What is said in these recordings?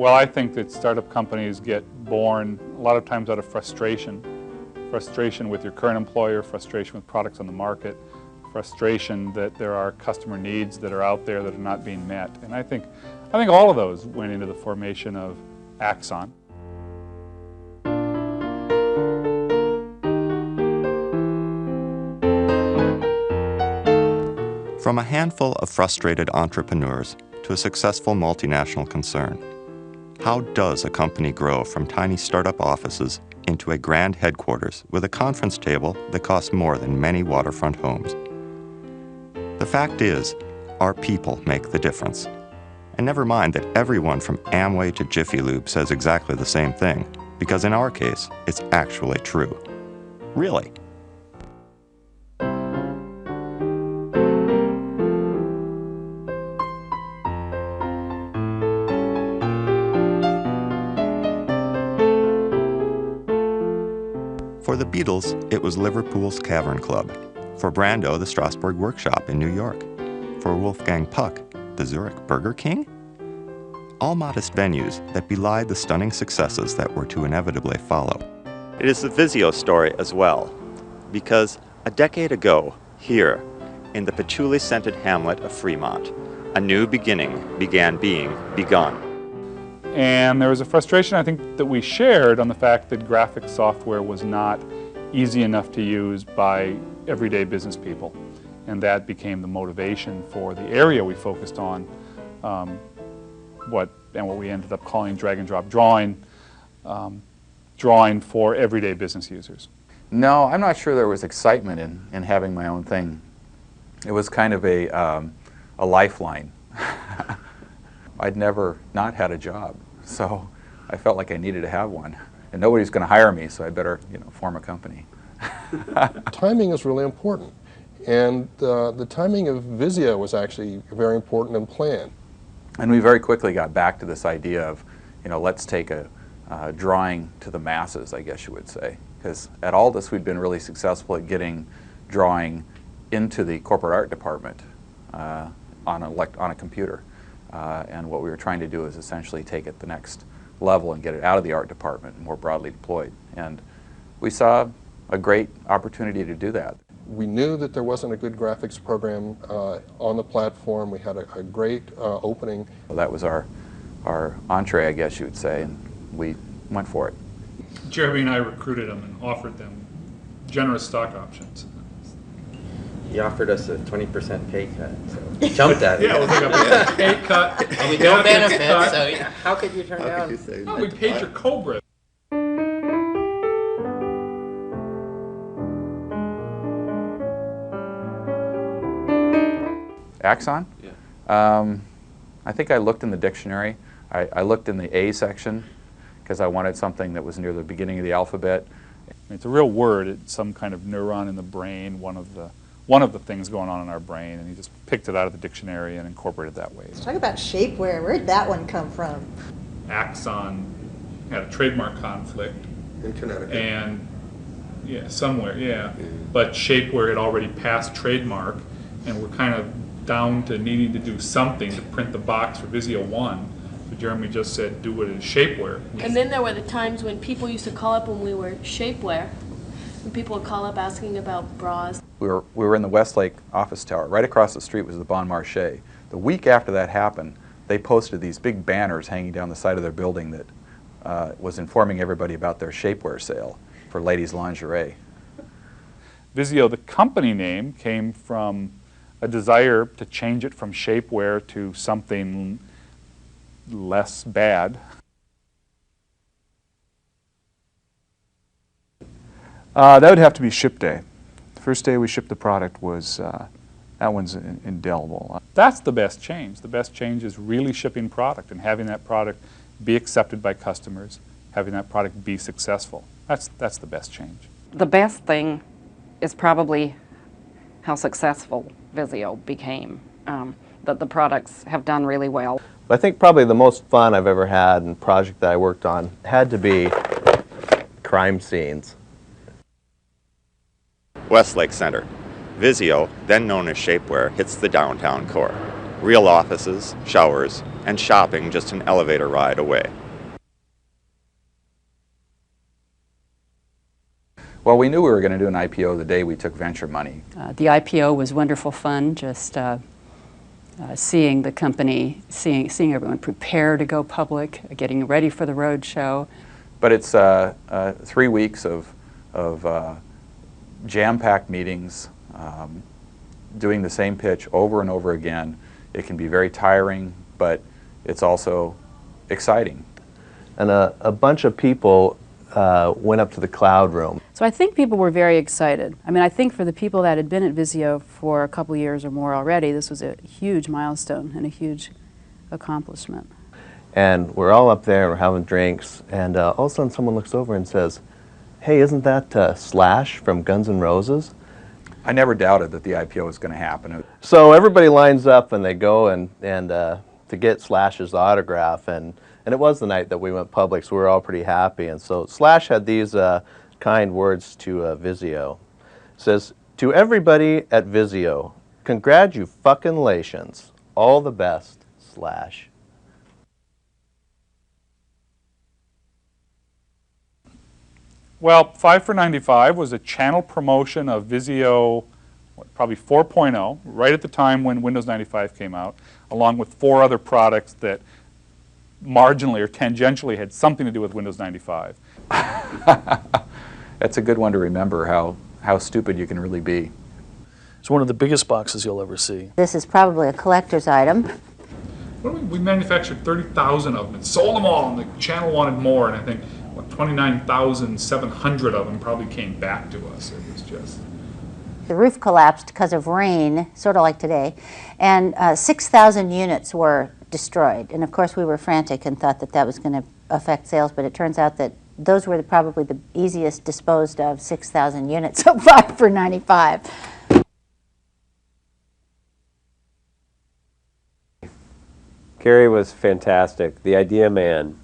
Well, I think that startup companies get born a lot of times out of frustration. Frustration with your current employer, frustration with products on the market, frustration that there are customer needs that are out there that are not being met. And I think all of those went into the formation of Axon. From a handful of frustrated entrepreneurs to a successful multinational concern, how does a company grow from tiny startup offices into a grand headquarters with a conference table that costs more than many waterfront homes? The fact is, our people make the difference. And never mind that everyone from Amway to Jiffy Lube says exactly the same thing, because in our case, it's actually true. Really. For the Beatles, it was Liverpool's Cavern Club. For Brando, the Strasbourg Workshop in New York. For Wolfgang Puck, the Zurich Burger King? All modest venues that belied the stunning successes that were to inevitably follow. It is the Visio story as well, because a decade ago, here, in the patchouli-scented hamlet of Fremont, a new beginning began being begun. And there was a frustration, I think, that we shared on the fact that graphic software was not easy enough to use by everyday business people. And that became the motivation for the area we focused on, what we ended up calling drag and drop drawing, drawing for everyday business users. No, I'm not sure there was excitement in having my own thing. It was kind of a lifeline. I'd never not had a job, so I felt like I needed to have one. And nobody's going to hire me, so I better, form a company. Timing is really important. And the timing of Visio was actually very important and planned. And we very quickly got back to this idea of, let's take a drawing to the masses, I guess you would say. Because at Aldous, we'd been really successful at getting drawing into the corporate art department on a computer. And what we were trying to do is essentially take it the next level and get it out of the art department and more broadly deployed. And we saw a great opportunity to do that. We knew that there wasn't a good graphics program on the platform. We had a great opening. Well, that was our entree, I guess you would say, and we went for it. Jeremy and I recruited them and offered them generous stock options. He offered us a 20% pay cut, so we jumped at it. Yeah, it was like a pay cut. And we don't benefit, so yeah. How could you turn down? No, we paid your Cobra. Axon? Yeah. I think I looked in the dictionary. I looked in the A section because I wanted something that was near the beginning of the alphabet. It's a real word. It's some kind of neuron in the brain, one of the things going on in our brain, and he just picked it out of the dictionary and incorporated it that way. Talk about shapewear. Where'd that one come from? Axon had a trademark conflict. Internet. And yeah, somewhere, yeah. But shapewear had already passed trademark, and we're kind of down to needing to do something to print the box for Visio 1. So Jeremy just said, do it as shapewear. And then there were the times when people used to call up when we were shapewear. And people would call up asking about bras. We were in the Westlake office tower. Right across the street was the Bon Marché. The week after that happened, they posted these big banners hanging down the side of their building that was informing everybody about their shapewear sale for ladies' lingerie. Visio, the company name, came from a desire to change it from shapewear to something less bad. That would have to be ship day. The first day we shipped the product was, that one's indelible. That's the best change. The best change is really shipping product and having that product be accepted by customers, having that product be successful. That's the best change. The best thing is probably how successful Visio became, that the products have done really well. I think probably the most fun I've ever had and project that I worked on had to be crime scenes. Westlake Center. Visio, then known as Shapewear, hits the downtown core. real offices, showers, and shopping just an elevator ride away. Well, we knew we were going to do an IPO the day we took venture money. The IPO was wonderful fun, just seeing the company, seeing everyone prepare to go public, getting ready for the road show. But it's 3 weeks of jam-packed meetings, doing the same pitch over and over again. It can be very tiring, but it's also exciting. And a bunch of people went up to the cloud room. So I think people were very excited. I mean, I think for the people that had been at Visio for a couple years or more already, this was a huge milestone and a huge accomplishment. And we're all up there, we're having drinks, and all of a sudden someone looks over and says, "Hey, isn't that Slash from Guns N' Roses?" I never doubted that the IPO was going to happen. So everybody lines up and they go and to get Slash's autograph, and it was the night that we went public, so we were all pretty happy. And so Slash had these kind words to Visio. It says, "To everybody at Visio, congratulations, all the best, Slash." Well, 5 for 95 was a channel promotion of Visio, probably 4.0, right at the time when Windows 95 came out, along with 4 other products that marginally or tangentially had something to do with Windows 95. That's a good one to remember, how stupid you can really be. It's one of the biggest boxes you'll ever see. This is probably a collector's item. We manufactured 30,000 of them and sold them all, and the channel wanted more, and I think 29,700 of them probably came back to us. It was just... The roof collapsed because of rain, sort of like today, and 6,000 units were destroyed. And of course we were frantic and thought that that was going to affect sales, but it turns out that those were probably the easiest disposed of 6,000 units so far for 95. Gary was fantastic, the idea man,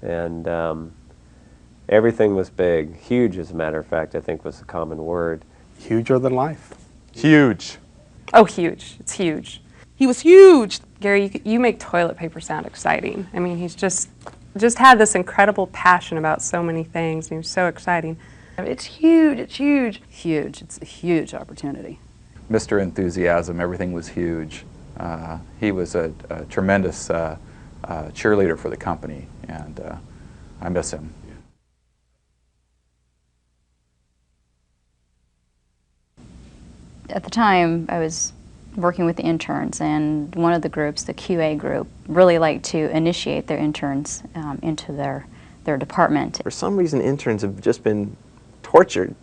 and everything was big. Huge, as a matter of fact, I think was the common word. Huger than life. Huge. Oh, huge. It's huge. He was huge. Gary, you make toilet paper sound exciting. I mean, he's just had this incredible passion about so many things, and he was so exciting. It's huge. It's huge. Huge. It's a huge opportunity. Mr. Enthusiasm, everything was huge. He was a tremendous cheerleader for the company, and I miss him. At the time, I was working with the interns, and one of the groups, the QA group, really liked to initiate their interns into their department. For some reason, interns have just been tortured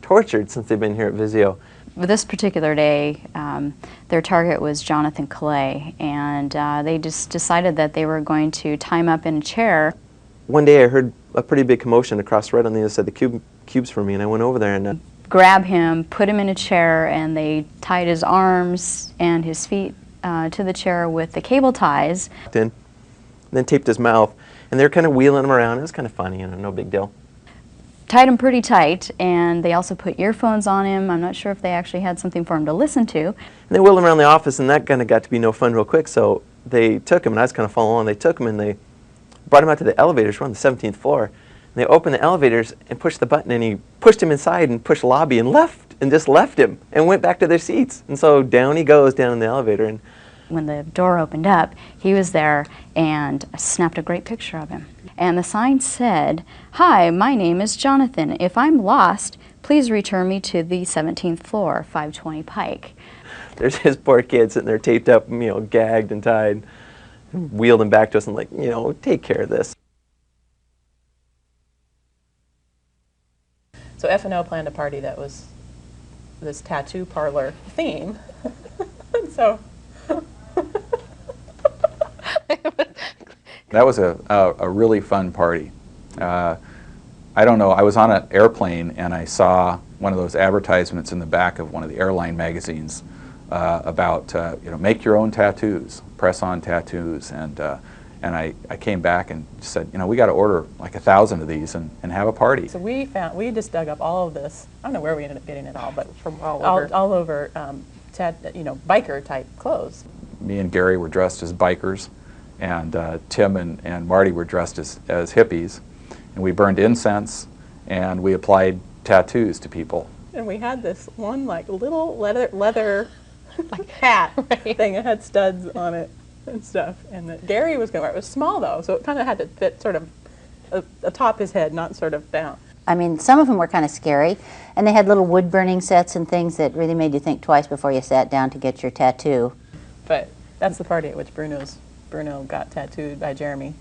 since they've been here at Visio. This particular day, their target was Jonathan Clay, and they just decided that they were going to tie him up in a chair. One day I heard a pretty big commotion across right on the other side of the cubes for me, and I went over there and grab him, put him in a chair, and they tied his arms and his feet to the chair with the cable ties. Then taped his mouth, and they were kind of wheeling him around. It was kind of funny, you know, no big deal. Tied him pretty tight, and they also put earphones on him. I'm not sure if they actually had something for him to listen to. And they wheeled him around the office, and that kind of got to be no fun real quick, so they took him, and I was kind of following along. They took him, and they brought him out to the elevators. We're on the 17th floor. And they opened the elevators and pushed the button, and he pushed him inside and pushed lobby and left, and just left him, and went back to their seats. And so down he goes, down in the elevator. And when the door opened up, he was there and snapped a great picture of him. And the sign said, "Hi, my name is Jonathan. If I'm lost, please return me to the 17th floor, 520 Pike." There's his poor kid sitting there taped up, you know, gagged and tied, and wheeled him back to us and like, you know, take care of this. So F&O planned a party that was this tattoo parlor theme. So that was a really fun party. I don't know, I was on an airplane and I saw one of those advertisements in the back of one of the airline magazines about, you know, make your own tattoos, press-on tattoos, and I came back and said, you know, we got to order like 1,000 of these and have a party. So we just dug up all of this. I don't know where we ended up getting it all, but from all over you know, biker type clothes. me and Gary were dressed as bikers, and Tim and Marty were dressed as hippies, and we burned incense, and we applied tattoos to people. And we had this one like little leather like hat thing that had studs on it and stuff. And that Gary was going to wear it. It was small though, so it kind of had to fit sort of atop his head, not sort of down. I mean, some of them were kind of scary, and they had little wood burning sets and things that really made you think twice before you sat down to get your tattoo. But that's the party at which Bruno got tattooed by Jeremy.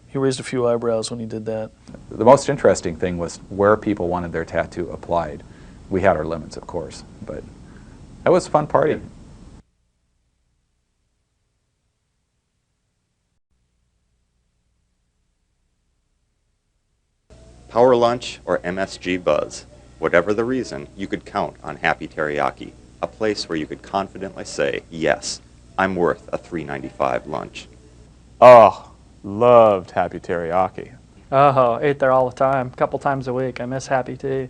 He raised a few eyebrows when he did that. The most interesting thing was where people wanted their tattoo applied. We had our limits, of course, but that was a fun party. Power lunch or MSG buzz, whatever the reason, you could count on Happy Teriyaki, a place where you could confidently say, yes, I'm worth a $3.95 lunch. Oh, loved Happy Teriyaki. Oh, ate there all the time, a couple times a week. I miss Happy Tea.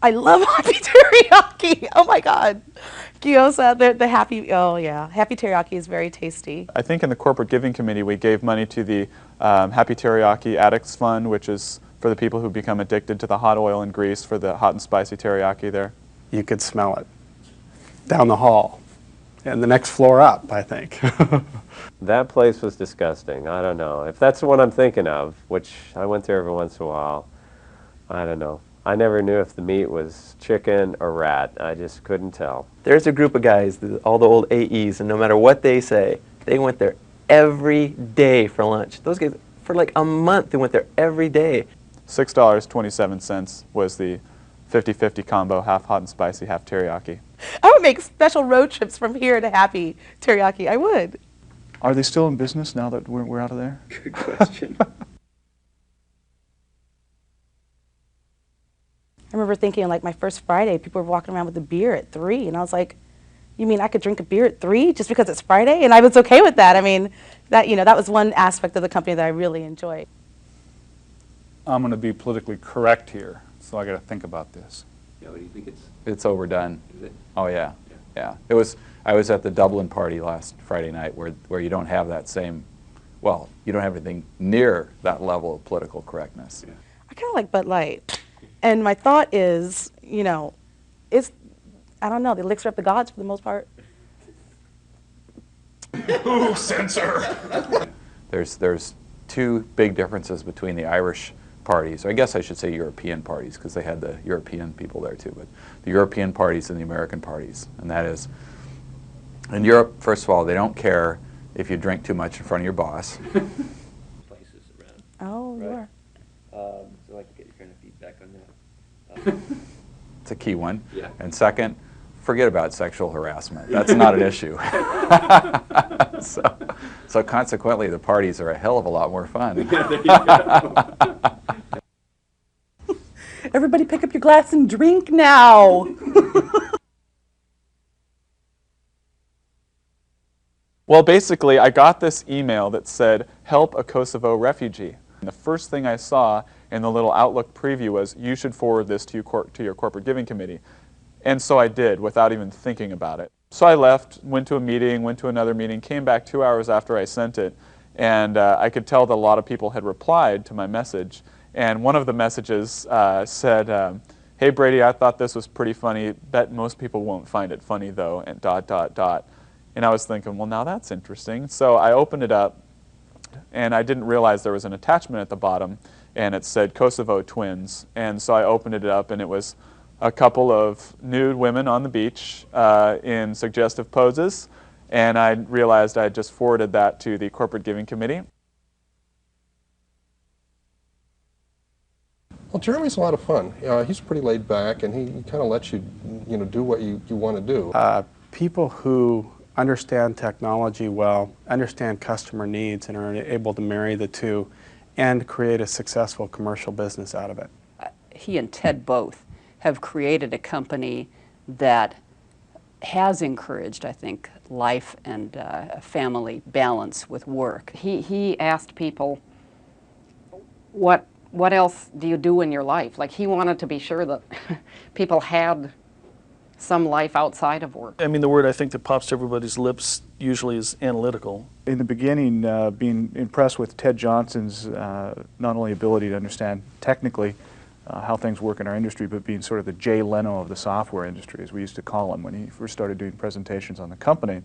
I love Happy Teriyaki. Oh my God. Gyoza, the Happy, oh yeah. Happy Teriyaki is very tasty. I think in the Corporate Giving Committee we gave money to the Happy Teriyaki Addicts Fund, which is for the people who become addicted to the hot oil and grease, for the hot and spicy teriyaki there. You could smell it down the hall and the next floor up, I think. That place was disgusting. I don't know. If that's the one I'm thinking of, which I went there every once in a while, I don't know. I never knew if the meat was chicken or rat. I just couldn't tell. There's a group of guys, all the old AEs, and no matter what they say, they went there every day for lunch. Those guys, for like a month, they went there every day. $6.27 was the 50-50 combo, half hot and spicy, half teriyaki. I would make special road trips from here to Happy Teriyaki. I would. Are they still in business now that we're out of there? Good question. I remember thinking, like, my first Friday, people were walking around with a beer at 3, and I was like, you mean I could drink a beer at 3 just because it's Friday? And I was okay with that. I mean, that, you know, that was one aspect of the company that I really enjoyed. I'm going to be politically correct here, so I got to think about this. Yeah, what do you think It's overdone. Is it? Oh yeah, yeah. It was. I was at the Dublin party last Friday night, where you don't have that same, well, you don't have anything near that level of political correctness. Yeah. I kind of like Bud Light. And my thought is, you know, it's, I don't know, the elixir of the gods for the most part. Ooh, censor! There's two big differences between the Irish parties. I guess I should say European parties, because they had the European people there too, but the European parties and the American parties. And that is, in Europe, first of all, they don't care if you drink too much in front of your boss. Places around. Oh, right. So I'd like to get your kind of feedback on that. It's a key one. Yeah. And second, forget about sexual harassment. That's not an issue. So consequently, the parties are a hell of a lot more fun. Everybody pick up your glass and drink now. Well, basically, I got this email that said, help a Kosovo refugee. And the first thing I saw in the little Outlook preview was, you should forward this to your corporate giving committee. And so I did, without even thinking about it. So I left, went to a meeting, went to another meeting, came back 2 hours after I sent it, and I could tell that a lot of people had replied to my message. And one of the messages said, hey Brady, I thought this was pretty funny. Bet most people won't find it funny though, and ... And I was thinking, well, now that's interesting. So I opened it up, and I didn't realize there was an attachment at the bottom, and it said Kosovo twins. And so I opened it up, and it was a couple of nude women on the beach in suggestive poses, and I realized I had just forwarded that to the corporate giving committee. Well, Jeremy's a lot of fun. He's pretty laid back, and he kind of lets you, do what you want to do. People who understand technology well, understand customer needs, and are able to marry the two and create a successful commercial business out of it. He and Ted both have created a company that has encouraged, I think, life and family balance with work. He asked people, what else do you do in your life? Like, he wanted to be sure that people had some life outside of work. I mean, the word I think that pops to everybody's lips usually is analytical. In the beginning, being impressed with Ted Johnson's not only ability to understand technically how things work in our industry, but being sort of the Jay Leno of the software industry, as we used to call him when he first started doing presentations on the company.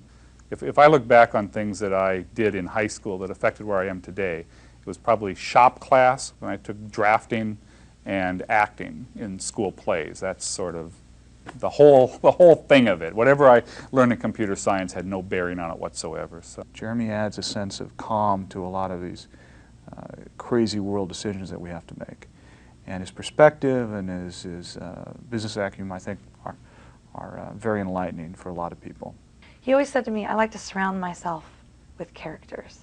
If I look back on things that I did in high school that affected where I am today, it was probably shop class when I took drafting and acting in school plays. That's sort of the whole thing of it. Whatever I learned in computer science had no bearing on it whatsoever. So Jeremy adds a sense of calm to a lot of these crazy world decisions that we have to make. And his perspective and his business acumen, I think, are very enlightening for a lot of people. He always said to me, I like to surround myself with characters.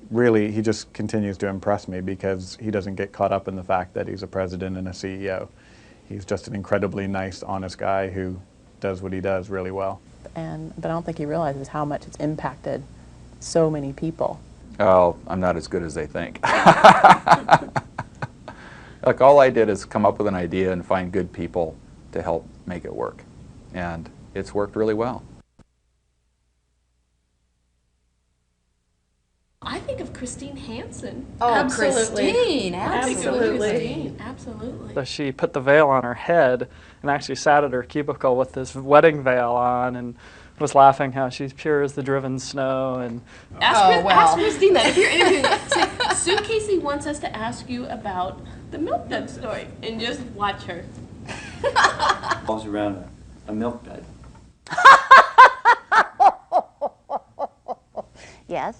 Really, he just continues to impress me because he doesn't get caught up in the fact that he's a president and a CEO. He's just an incredibly nice, honest guy who does what he does really well. But I don't think he realizes how much it's impacted so many people. Oh, I'm not as good as they think. Look, all I did is come up with an idea and find good people to help make it work. And it's worked really well. I think of Christine Hansen. Oh, absolutely. Christine, Absolutely. Absolutely. So she put the veil on her head and actually sat at her cubicle with this wedding veil on and was laughing how she's pure as the driven snow. And Ask Christine that if you're interviewing. Say, Sue Casey wants us to ask you about the milk dud story, and just watch her. Revolves around a milk dud. Yes.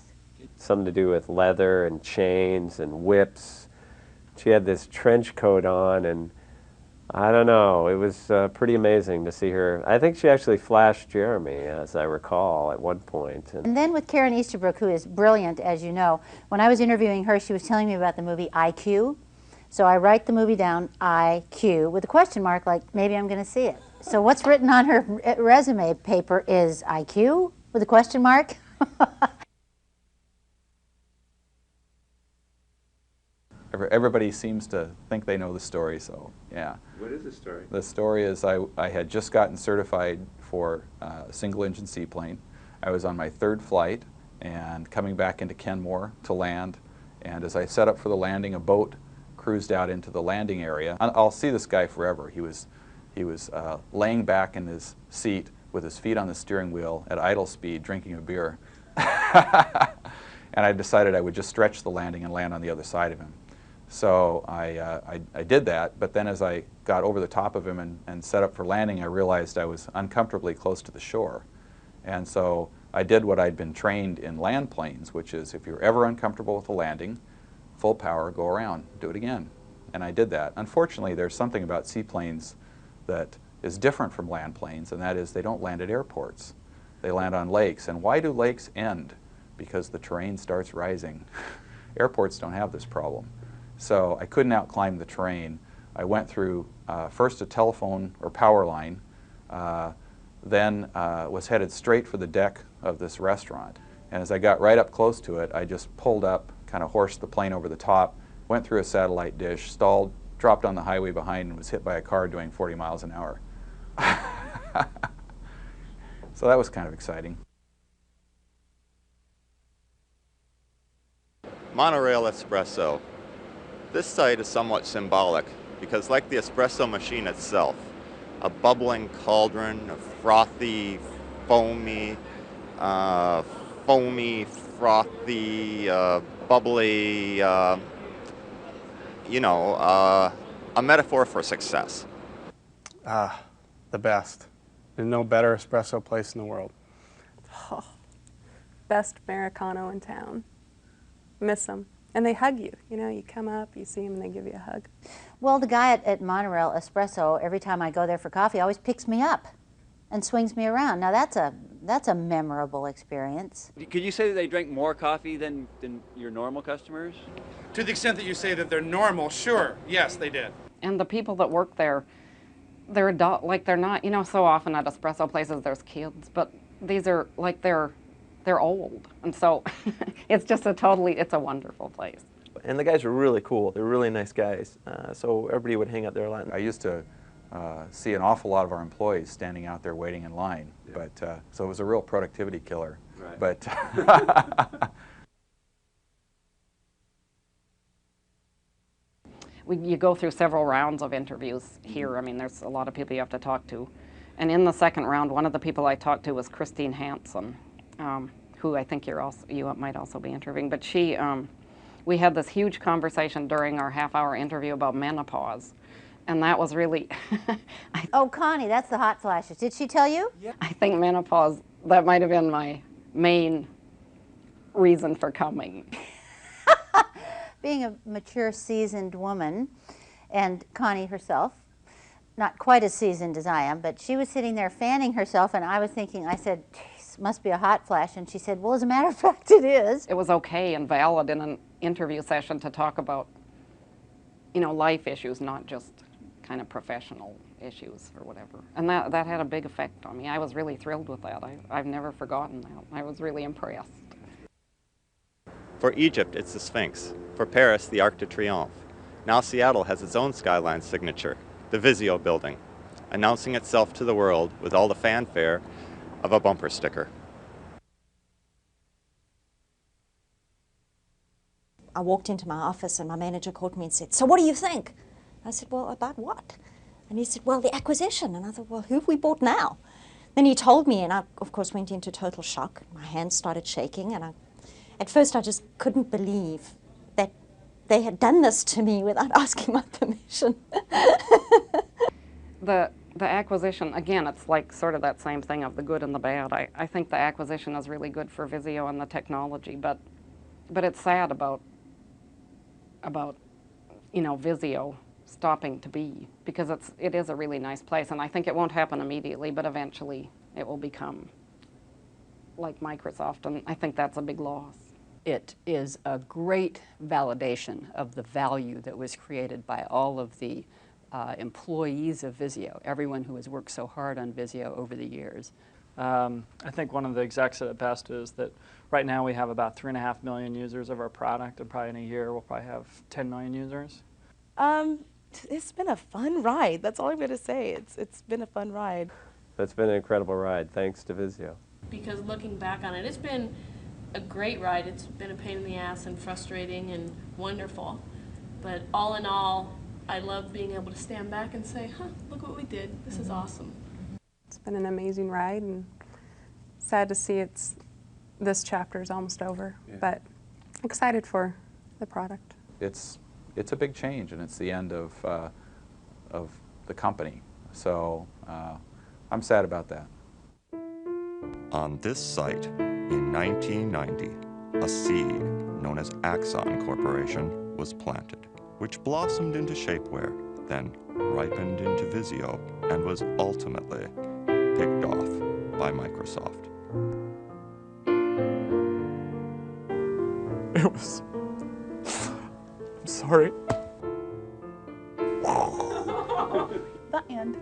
Something to do with leather and chains and whips. She had this trench coat on, and I don't know, it was pretty amazing to see her. I think she actually flashed Jeremy, as I recall, at one point. And then with Karen Easterbrook, who is brilliant, as you know, when I was interviewing her, she was telling me about the movie IQ. So I write the movie down, IQ, with a question mark, like maybe I'm going to see it. So what's written on her resume paper is IQ with a question mark. Everybody seems to think they know the story, so yeah. What is the story? The story is I had just gotten certified for a single-engine seaplane. I was on my third flight and coming back into Kenmore to land, and as I set up for the landing, a boat cruised out into the landing area. I'll see this guy forever. He was laying back in his seat with his feet on the steering wheel at idle speed, drinking a beer. And I decided I would just stretch the landing and land on the other side of him. So I did that, but then as I got over the top of him and set up for landing, I realized I was uncomfortably close to the shore. And so I did what I'd been trained in land planes, which is if you're ever uncomfortable with a landing, full power, go around, do it again. And I did that. Unfortunately, there's something about seaplanes that is different from land planes, and that is they don't land at airports. They land on lakes. And why do lakes end? Because the terrain starts rising. Airports don't have this problem. So I couldn't outclimb the terrain. I went through first a telephone or power line, then was headed straight for the deck of this restaurant. And as I got right up close to it, I just pulled up, kind of horsed the plane over the top, went through a satellite dish, stalled, dropped on the highway behind, and was hit by a car doing 40 miles an hour. So that was kind of exciting. Monorail Espresso. This site is somewhat symbolic because, like the espresso machine itself, a bubbling cauldron of frothy, foamy, frothy, bubbly, you know, a metaphor for success. The best. There's no better espresso place in the world. Oh, best Americano in town. Miss them. And they hug you. You know, you come up, you see them, and they give you a hug. Well, the guy at Monorail Espresso, every time I go there for coffee, always picks me up and swings me around. Now that's a memorable experience. Could you say that they drank more coffee than your normal customers? To the extent that you say that they're normal, sure, yes, they did. And the people that work there, they're adult, like they're not, you know, so often at espresso places there's kids, but these are like they're old, and so it's just it's a wonderful place. And the guys are really cool. They're really nice guys. So everybody would hang out there a lot. I used to see an awful lot of our employees standing out there waiting in line, but so it was a real productivity killer. Right. But you go through several rounds of interviews here. I mean, there's a lot of people you have to talk to. And in the second round, one of the people I talked to was Christine Hansen, who I think you might also be interviewing. But we had this huge conversation during our half-hour interview about menopause. And that was really... Oh, Connie, that's the hot flashes. Did she tell you? Yeah. I think menopause, that might have been my main reason for coming. Being a mature, seasoned woman, and Connie herself, not quite as seasoned as I am, but she was sitting there fanning herself, and I was thinking, I said, geez, must be a hot flash. And she said, well, as a matter of fact, it is. It was okay and valid in an interview session to talk about, life issues, not just kind of professional issues or whatever. And that had a big effect on me. I was really thrilled with that. I've never forgotten that. I was really impressed. For Egypt, it's the Sphinx. For Paris, the Arc de Triomphe. Now Seattle has its own skyline signature, the Visio building, announcing itself to the world with all the fanfare of a bumper sticker. I walked into my office and my manager called me and said, so what do you think? I said, well, about what? And he said, well, the acquisition. And I thought, well, who have we bought now? Then he told me, and I, of course, went into total shock. My hands started shaking, and at first I just couldn't believe that they had done this to me without asking my permission. The acquisition, again, it's like sort of that same thing of the good and the bad. I think the acquisition is really good for Visio and the technology, but it's sad about Visio stopping to be, because it is a really nice place, and I think it won't happen immediately, but eventually it will become like Microsoft, and I think that's a big loss. It is a great validation of the value that was created by all of the employees of Visio, everyone who has worked so hard on Visio over the years. I think one of the execs said it best is that right now we have about 3.5 million users of our product, and probably in a year we'll probably have 10 million users. It's been a fun ride. That's all I'm going to say. It's been a fun ride. It's been an incredible ride, thanks to Visio. Because looking back on it, it's been a great ride. It's been a pain in the ass and frustrating and wonderful. But all in all, I love being able to stand back and say, huh, look what we did. This is awesome. It's been an amazing ride, and sad to see this chapter is almost over, but excited for the product. It's a big change, and it's the end of the company. So I'm sad about that. On this site, in 1990, a seed known as Axon Corporation was planted, which blossomed into shapewear, then ripened into Visio, and was ultimately picked off by Microsoft. It was... I'm sorry. The end.